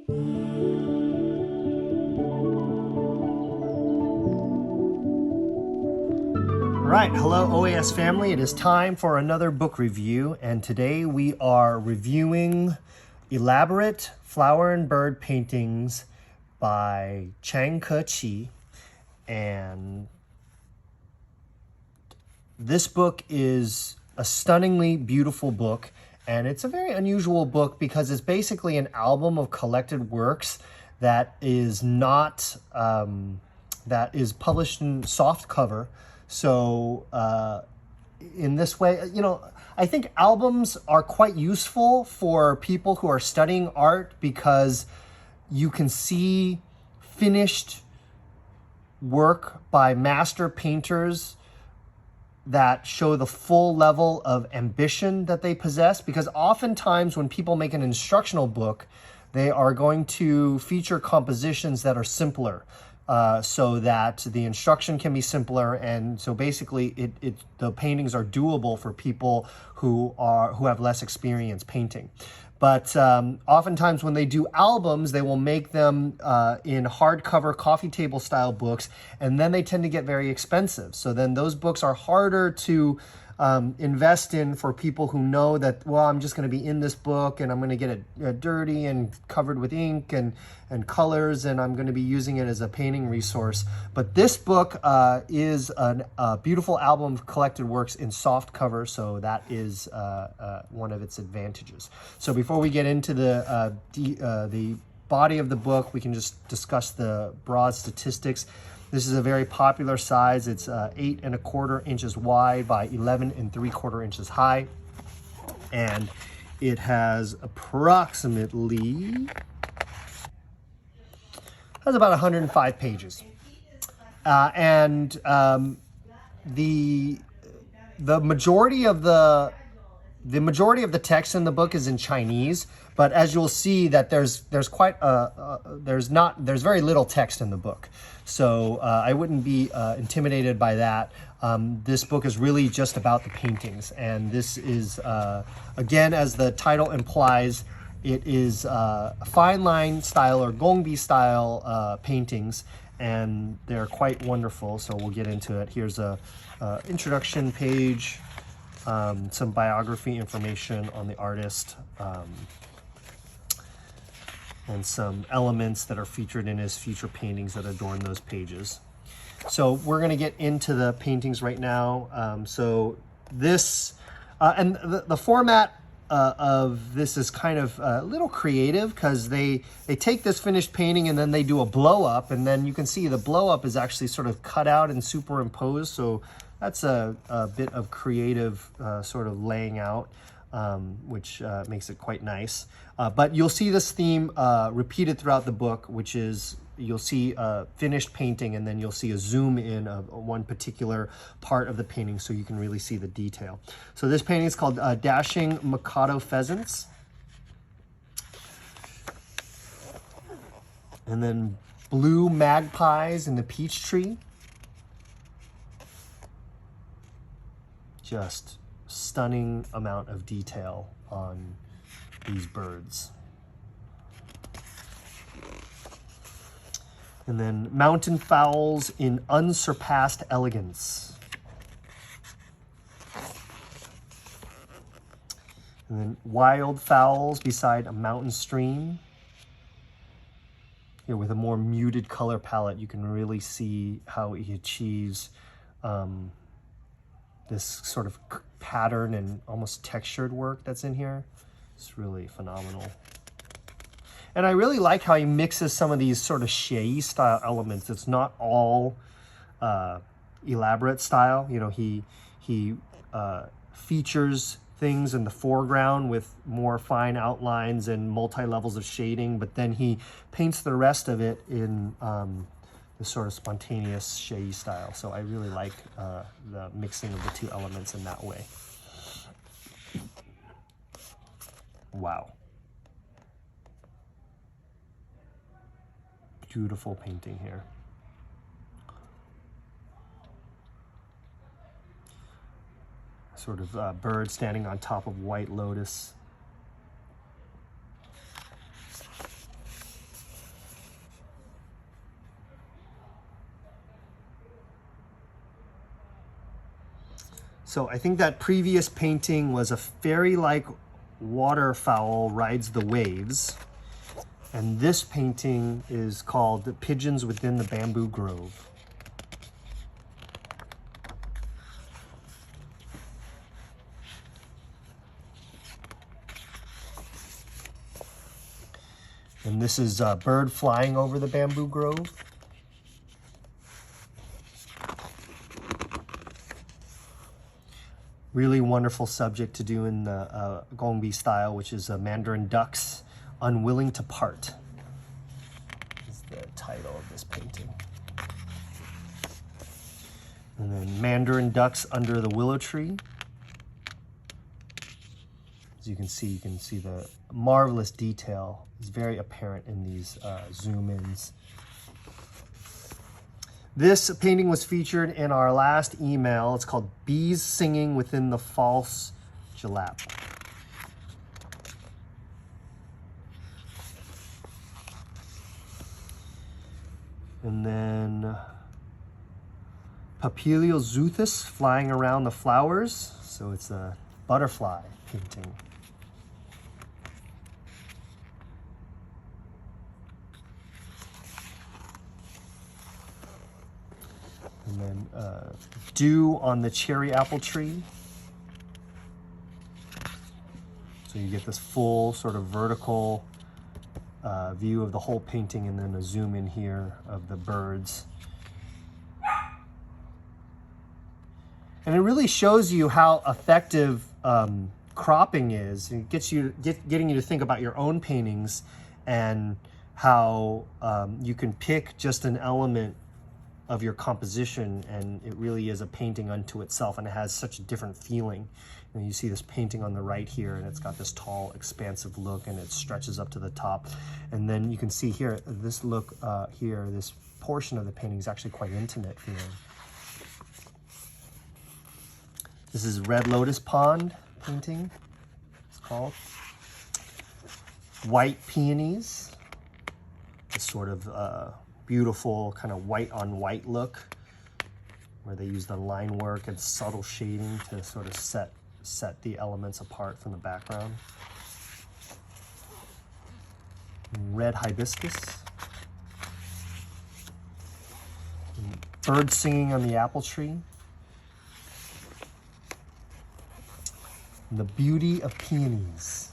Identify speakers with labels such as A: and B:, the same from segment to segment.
A: Right, hello OAS family. It is time for another book review, and today we are reviewing Elaborate Flower and Bird Paintings by Chang Ke-Chi. And this book is a stunningly beautiful book, and it's a very unusual book because it's basically an album of collected works that is not that is published in soft cover. So in this way, you know, I think albums are quite useful for people who are studying art because you can see finished work by master painters that show the full level of ambition that they possess. Because oftentimes when people make an instructional book, they are going to feature compositions that are simpler. So that the instruction can be simpler, and so basically the paintings are doable for people who have less experience painting. But oftentimes when they do albums, they will make them in hardcover coffee table style books, and then they tend to get very expensive. So then those books are harder to invest in for people who know that, well, I'm just going to be in this book and I'm going to get it dirty and covered with ink and colors, and I'm going to be using it as a painting resource. But this book is a beautiful album of collected works in soft cover, so that is one of its advantages. So before we get into the body of the book, we can just discuss the broad statistics. This is a very popular size. It's 8 1/4 inches wide by 11 3/4 inches high. And it has approximately, about 105 pages. The majority of the text in the book is in Chinese, but as you'll see that there's very little text in the book. So I wouldn't be intimidated by that. This book is really just about the paintings, and this is again, as the title implies, it is fine line style or Gong-bi style paintings, and they're quite wonderful. So we'll get into it. Here's a introduction page. Some biography information on the artist, and some elements that are featured in his future paintings that adorn those pages. So we're going to get into the paintings right now. So this, and the format of this is kind of a little creative, because they take this finished painting and then they do a blow up, and then you can see the blow up is actually sort of cut out and superimposed. So that's a bit of creative sort of laying out, which makes it quite nice. But you'll see this theme repeated throughout the book, which is you'll see a finished painting and then you'll see a zoom in of one particular part of the painting so you can really see the detail. So this painting is called Dashing Mikado Pheasants. And then Blue Magpies in the Peach Tree. Just stunning amount of detail on these birds. And then Mountain Fowls in Unsurpassed Elegance. And then Wild Fowls beside a mountain stream. Here with a more muted color palette, you can really see how he achieves this sort of pattern and almost textured work that's in here. It's really phenomenal. And I really like how he mixes some of these sort of shei style elements. It's not all elaborate style. You know, he features things in the foreground with more fine outlines and multi-levels of shading, but then he paints the rest of it in this sort of spontaneous shei style. So I really like the mixing of the two elements in that way. Wow. Beautiful painting here. Sort of bird standing on top of white lotus. So I think that previous painting was a fairy-like waterfowl rides the waves. And this painting is called Pigeons Within the Bamboo Grove. And this is a bird flying over the bamboo grove. Really wonderful subject to do in the Gong-bi style, which is Mandarin ducks unwilling to part. Is the title of this painting. And then Mandarin ducks under the willow tree. As you can see the marvelous detail is very apparent in these zoom-ins. This painting was featured in our last email. It's called Bees Singing Within the False Jalap. And then Papiliozuthus flying around the flowers. So it's a butterfly painting. And then dew on the cherry apple tree. So you get this full sort of vertical view of the whole painting, and then a zoom in here of the birds. And it really shows you how effective cropping is. It gets you getting you to think about your own paintings and how you can pick just an element of your composition, and it really is a painting unto itself, and it has such a different feeling. And you see this painting on the right here, and it's got this tall, expansive look, and it stretches up to the top. And then you can see here, this look here, this portion of the painting is actually quite intimate feeling. This is Red Lotus Pond painting, it's called. White Peonies, this sort of beautiful kind of white on white look where they use the line work and subtle shading to sort of set the elements apart from the background. Red hibiscus. Bird singing on the apple tree. And the beauty of peonies.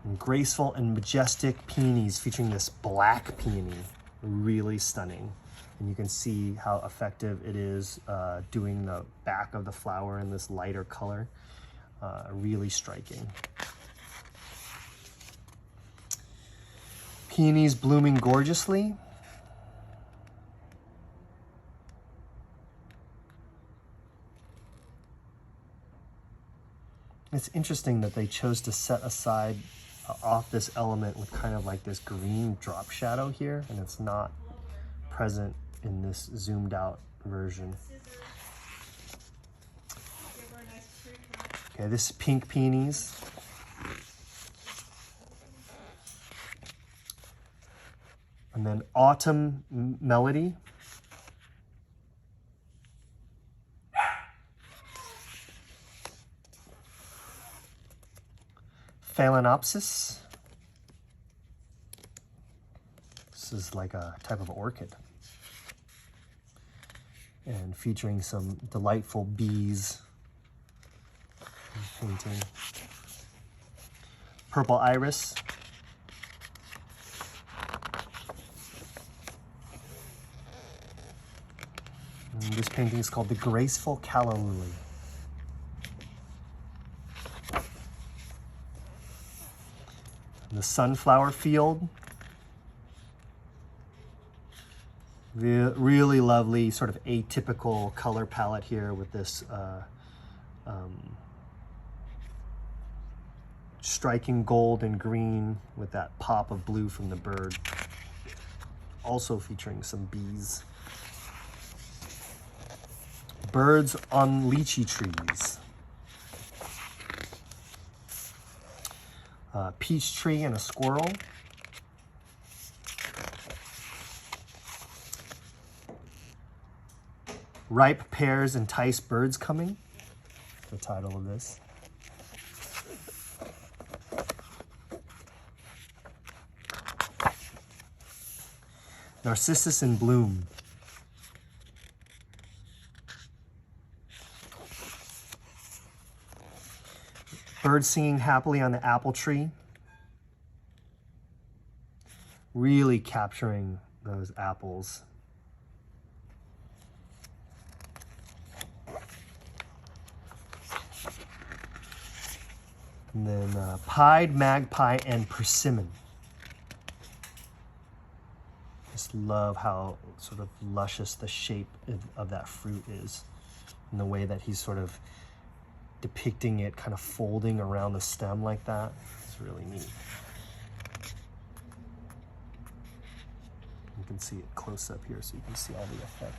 A: And graceful and majestic peonies featuring this black peony, really stunning. And you can see how effective it is doing the back of the flower in this lighter color, really striking. Peonies blooming gorgeously. It's interesting that they chose to set aside off this element with kind of like this green drop shadow here, and it's not present in this zoomed out version. Okay, this is pink peonies. And then autumn melody. Phalaenopsis. This is like a type of orchid. And featuring some delightful bees. Painting. Purple iris. And this painting is called The Graceful Calla Lily. The sunflower field. The really lovely sort of atypical color palette here with this striking gold and green with that pop of blue from the bird. Also featuring some bees. Birds on lychee trees. Peach tree and a squirrel. Ripe pears entice birds coming. The title of this. Narcissus in bloom. Birds singing happily on the apple tree. Really capturing those apples. And then pied, magpie, and persimmon. Just love how sort of luscious the shape of that fruit is, and the way that he's sort of depicting it kind of folding around the stem like that. It's really neat. You can see it close up here so you can see all the effect.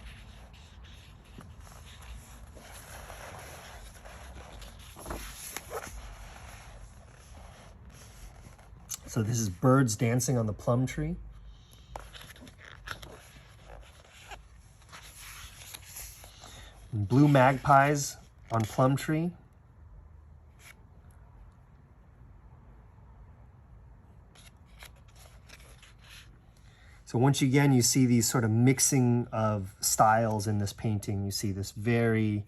A: So this is birds dancing on the plum tree. And blue magpies on plum tree. So once again, you see these sort of mixing of styles in this painting. You see this very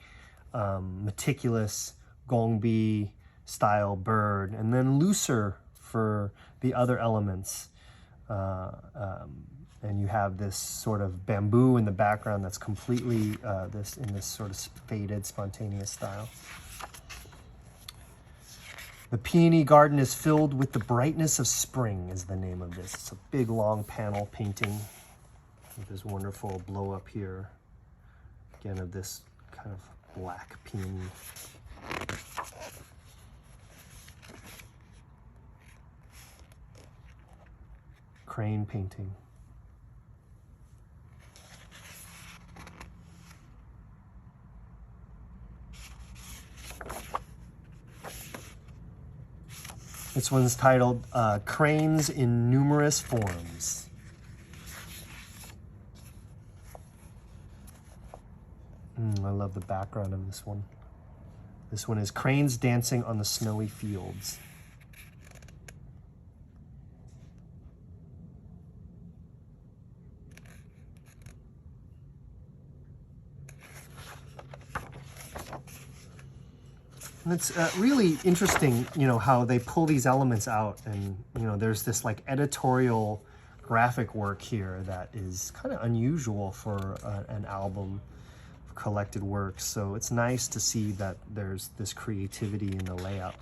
A: meticulous Gong-bi style bird, and then looser for the other elements. And you have this sort of bamboo in the background that's completely in this sort of faded, spontaneous style. The peony garden is filled with the brightness of spring is the name of this. It's a big, long panel painting with this wonderful blow up here. Again, of this kind of black peony. Crane painting. This one's titled Cranes in Numerous Forms. I love the background of this one. This one is cranes dancing on the snowy fields. And it's really interesting, you know, how they pull these elements out, and, you know, there's this like editorial graphic work here that is kind of unusual for an album of collected works. So it's nice to see that there's this creativity in the layout.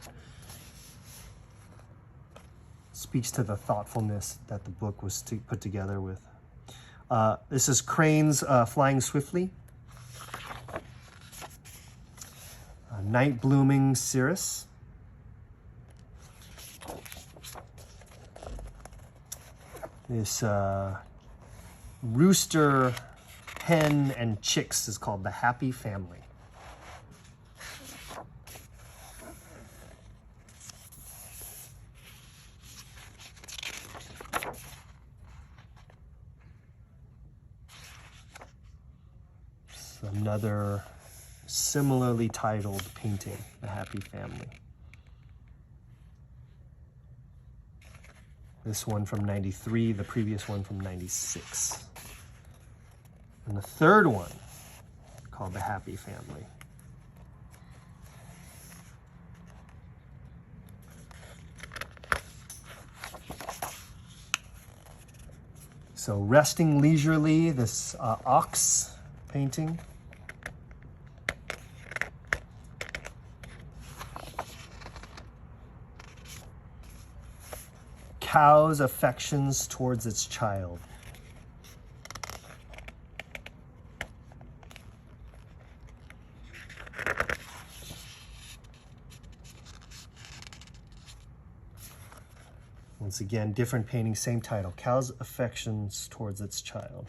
A: Speaks to the thoughtfulness that the book was put together with. This is cranes flying swiftly. Night blooming cirrus. This rooster, hen, and chicks is called the Happy Family. It's another similarly titled painting, The Happy Family. This one from 93, the previous one from 96. And the third one, called The Happy Family. So resting leisurely, this ox painting. Cow's affections towards its child. Once again, different painting, same title. Cow's affections towards its child.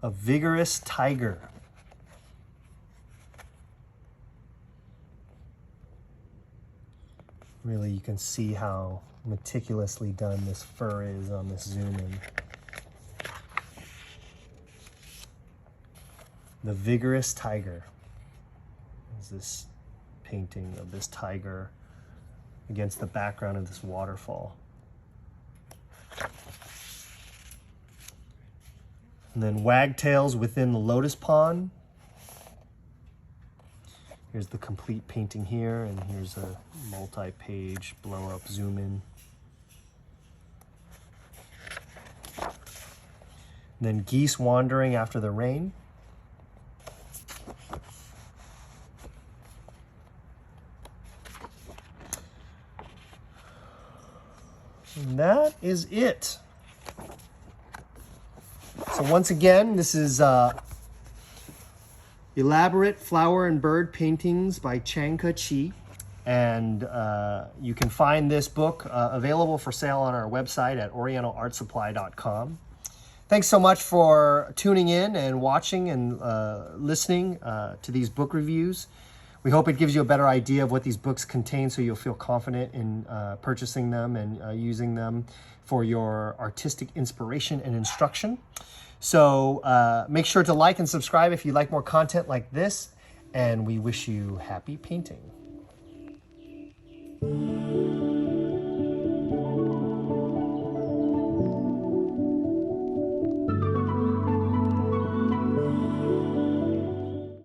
A: A vigorous tiger. Really, you can see how meticulously done this fur is on this zoom in. The Vigorous Tiger. Is this painting of this tiger against the background of this waterfall. And then Wagtails within the lotus pond. Here's the complete painting here, and here's a multi-page blow-up zoom in. And then Geese Wandering After the Rain. And that is it. So once again, this is Elaborate Flower and Bird Paintings by Chang Ke-Chi. And you can find this book available for sale on our website at orientalartsupply.com. Thanks so much for tuning in and watching and listening to these book reviews. We hope it gives you a better idea of what these books contain so you'll feel confident in purchasing them and using them for your artistic inspiration and instruction. So make sure to like and subscribe if you like more content like this, and we wish you happy painting.